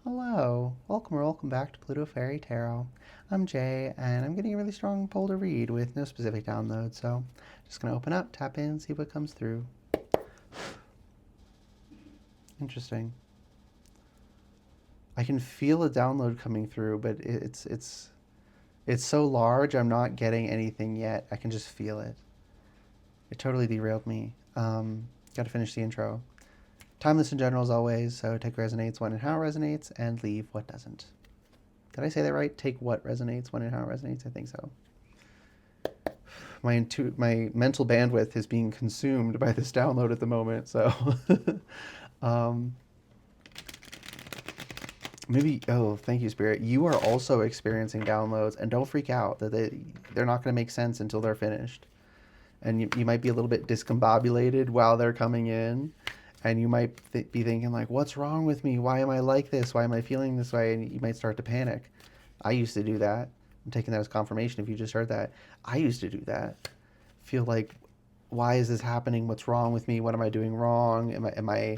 Hello, welcome or welcome back to Pluto Fairy Tarot. I'm Jay, and I'm getting a really strong pull to read with no specific download, so just gonna open up, tap in, see what comes through. Interesting. I can feel a download coming through, but it's so large. I'm not getting anything yet. I can just feel it. It totally derailed me. Got to finish the intro. Timeless in general as always, so take resonates when and how it resonates, and leave what doesn't. Did I say that right? Take what resonates when and how it resonates? I think so. My mental bandwidth is being consumed by this download at the moment. So um, maybe, oh, thank you, Spirit. You are also experiencing downloads, and don't freak out that they're not going to make sense until they're finished. And you might be a little bit discombobulated while they're coming in, and you might be thinking like, what's wrong with me? Why am I like this? Why am I feeling this way? And you might start to panic. I used to do that. I'm taking that as confirmation if you just heard that. I used to do that. Feel like, why is this happening? What's wrong with me? What am I doing wrong? Am I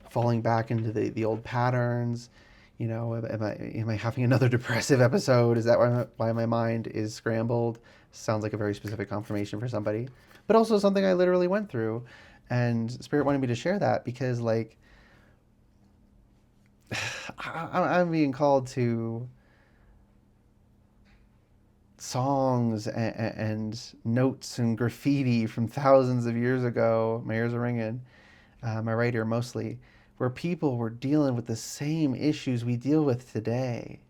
falling back into the old patterns? You know, am I having another depressive episode? Is that why my mind is scrambled? Sounds like a very specific confirmation for somebody, but also something I literally went through, and Spirit wanted me to share that because like I'm being called to songs and notes and graffiti from thousands of years ago. My ears are ringing. My right ear mostly, where people were dealing with the same issues we deal with today,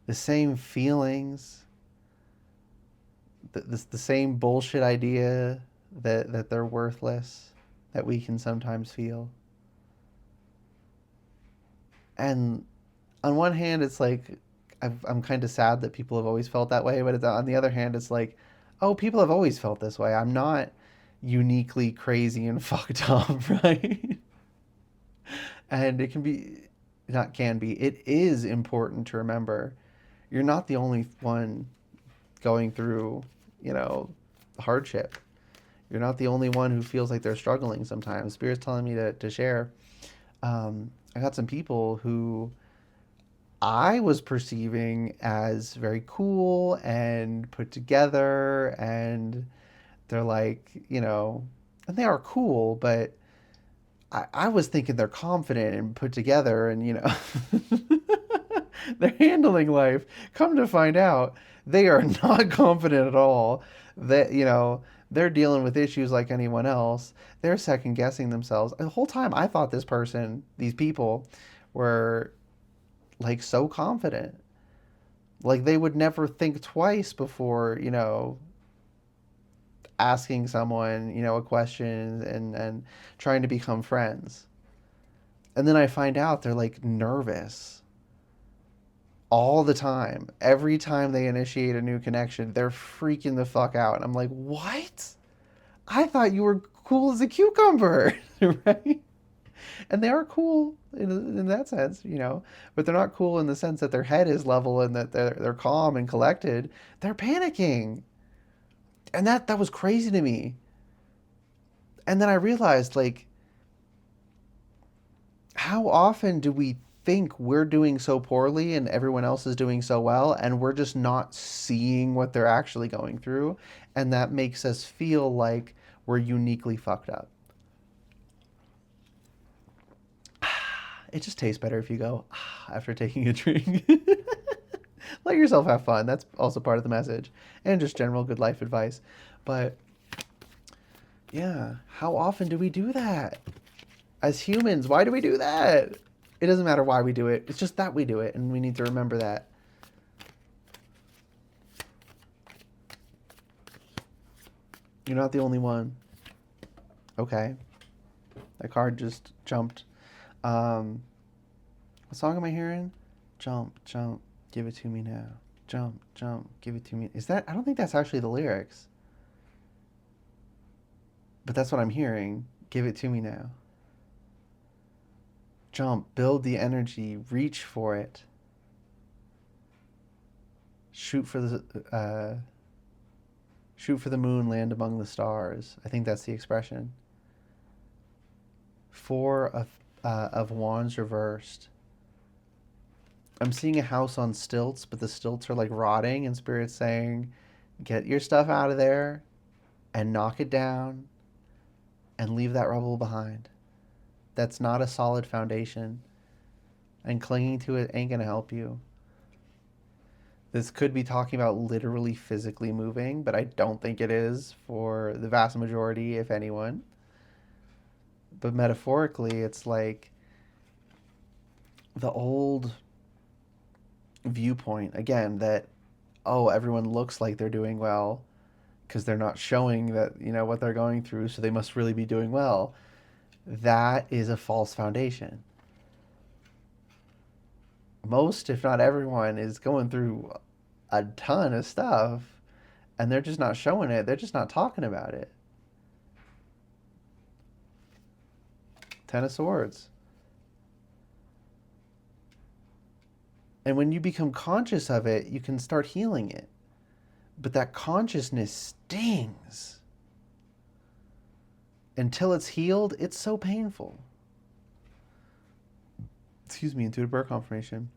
the same feelings, the same bullshit idea that they're worthless, that we can sometimes feel. And on one hand, it's like I'm kind of sad that people have always felt that way, but on the other hand, it's like, oh, people have always felt this way. I'm not uniquely crazy and fucked up, right? And it can be, not can be, it is important to remember you're not the only one going through, you know, hardship. You're not the only one who feels like they're struggling sometimes. Spirit's telling me to share. I got some people who I was perceiving as very cool and put together, and they're like, and they are cool, but I was thinking they're confident and put together, and they're handling life. Come to find out, they are not confident at all. That they're dealing with issues like anyone else. They're second guessing themselves. The whole time, I thought these people, were like so confident, like they would never think twice before asking someone a question and trying to become friends. And then I find out they're like nervous all the time. Every time they initiate a new connection, they're freaking the fuck out. And I'm like, what? I thought you were cool as a cucumber, right? And they are cool in that sense, but they're not cool in the sense that their head is level and that they're calm and collected. They're panicking, and that was crazy to me. And then I realized, like, how often do we think we're doing so poorly and everyone else is doing so well, and we're just not seeing what they're actually going through, and that makes us feel like we're uniquely fucked up. It just tastes better if you go after taking a drink. Let yourself have fun. That's also part of the message, and just general good life advice. But yeah, how often do we do that as humans? Why do we do that? It doesn't matter why we do it. It's just that we do it, and we need to remember that. You're not the only one. Okay, that card just jumped. What song am I hearing? Jump, jump, give it to me now. Jump, jump, give it to me. Is that? I don't think that's actually the lyrics, but that's what I'm hearing. Give it to me now. Jump, build the energy, reach for it. Shoot for the shoot for the moon, land among the stars. I think that's the expression. Four of wands reversed. I'm seeing a house on stilts, but the stilts are like rotting, and Spirit's saying, get your stuff out of there and knock it down and leave that rubble behind. That's not a solid foundation, and clinging to it ain't going to help you. This could be talking about literally physically moving, but I don't think it is for the vast majority, if anyone. But metaphorically, it's like the old viewpoint, again, that, oh, everyone looks like they're doing well because they're not showing that, what they're going through, so they must really be doing well. That is a false foundation. Most, if not everyone, is going through a ton of stuff, and they're just not showing it. They're just not talking about it. Ten of Swords. And when you become conscious of it, you can start healing it. But that consciousness stings. Until it's healed, it's so painful. Excuse me, intuitive birth confirmation.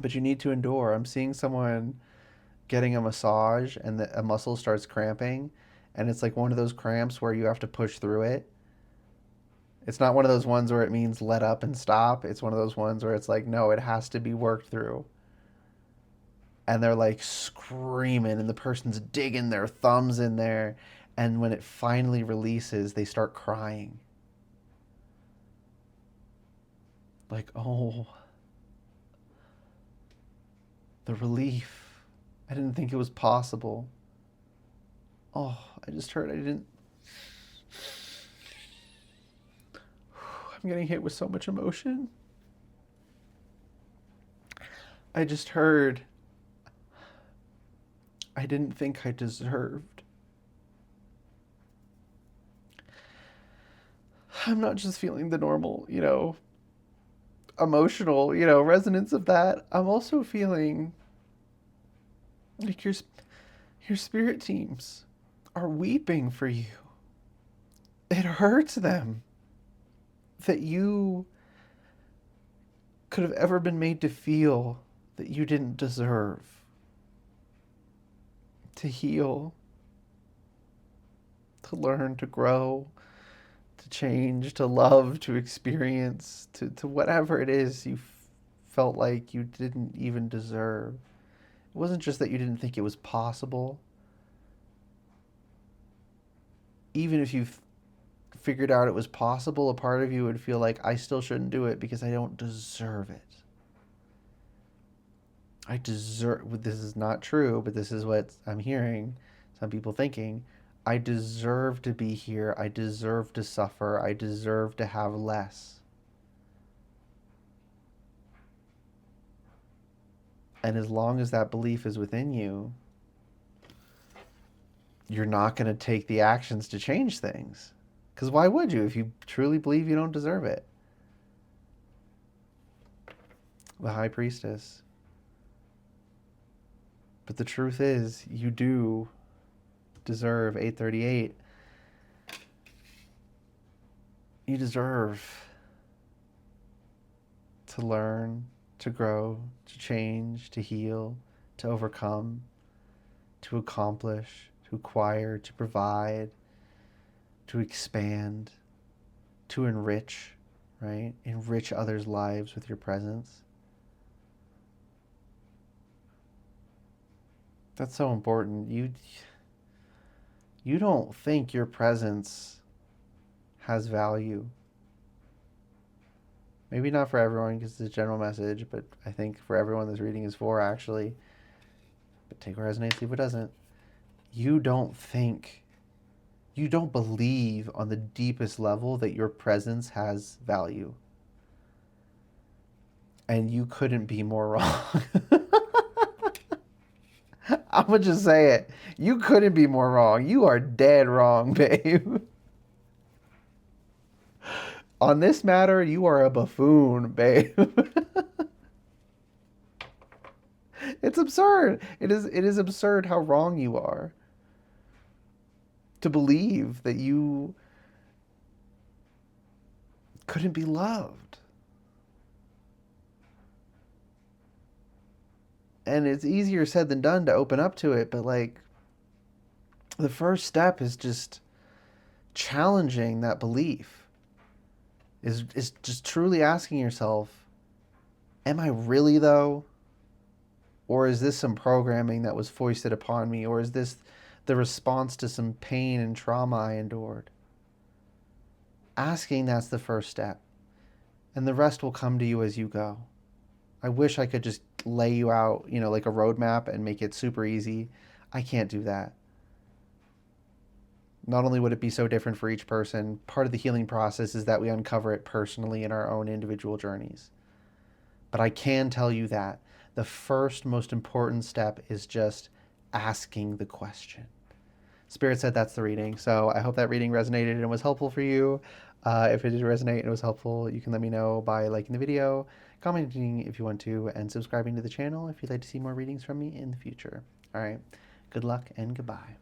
But you need to endure. I'm seeing someone getting a massage and a muscle starts cramping, and it's like one of those cramps where you have to push through it. It's not one of those ones where it means let up and stop. It's one of those ones where it's like, no, it has to be worked through. And they're like screaming, and the person's digging their thumbs in there. And when it finally releases, they start crying. Like, oh, the relief. I didn't think it was possible. Oh, I just heard I didn't. I'm getting hit with so much emotion. I just heard I didn't think I deserved. I'm not just feeling the normal, emotional, resonance of that. I'm also feeling like your spirit teams are weeping for you. It hurts them that you could have ever been made to feel that you didn't deserve to heal, to learn, to grow, to change, to love, to experience, to whatever it is you felt like you didn't even deserve. It wasn't just that you didn't think it was possible. Even if you figured out it was possible, a part of you would feel like, I still shouldn't do it because I don't deserve it. I deserve, this is not true, but this is what I'm hearing some people thinking. I deserve to be here. I deserve to suffer. I deserve to have less. And as long as that belief is within you, you're not going to take the actions to change things. Because why would you if you truly believe you don't deserve it? The High Priestess. But the truth is, you do deserve 838. You deserve to learn, to grow, to change, to heal, to overcome, to accomplish, to acquire, to provide, to expand, to enrich, right? Enrich others' lives with your presence. That's so important. You don't think your presence has value. Maybe not for everyone because it's a general message, but I think for everyone this reading is for, actually. But take what resonates, leave what doesn't. You don't believe on the deepest level that your presence has value. And you couldn't be more wrong. I'm going to just say it. You couldn't be more wrong. You are dead wrong, babe. On this matter, you are a buffoon, babe. It's absurd. It is absurd how wrong you are. To believe that you couldn't be loved. And it's easier said than done to open up to it, but like the first step is just challenging that belief. Is just truly asking yourself, am I really though? Or is this some programming that was foisted upon me? Or is this the response to some pain and trauma I endured? Asking that's the first step. And the rest will come to you as you go. I wish I could just lay you out, like a roadmap and make it super easy. I can't do that. Not only would it be so different for each person, part of the healing process is that we uncover it personally in our own individual journeys. But I can tell you that the first most important step is just asking the question. Spirit said that's the reading. So I hope that reading resonated and was helpful for you. If it did resonate and it was helpful, you can let me know by liking the video, commenting if you want to, and subscribing to the channel if you'd like to see more readings from me in the future. All right. Good luck and goodbye.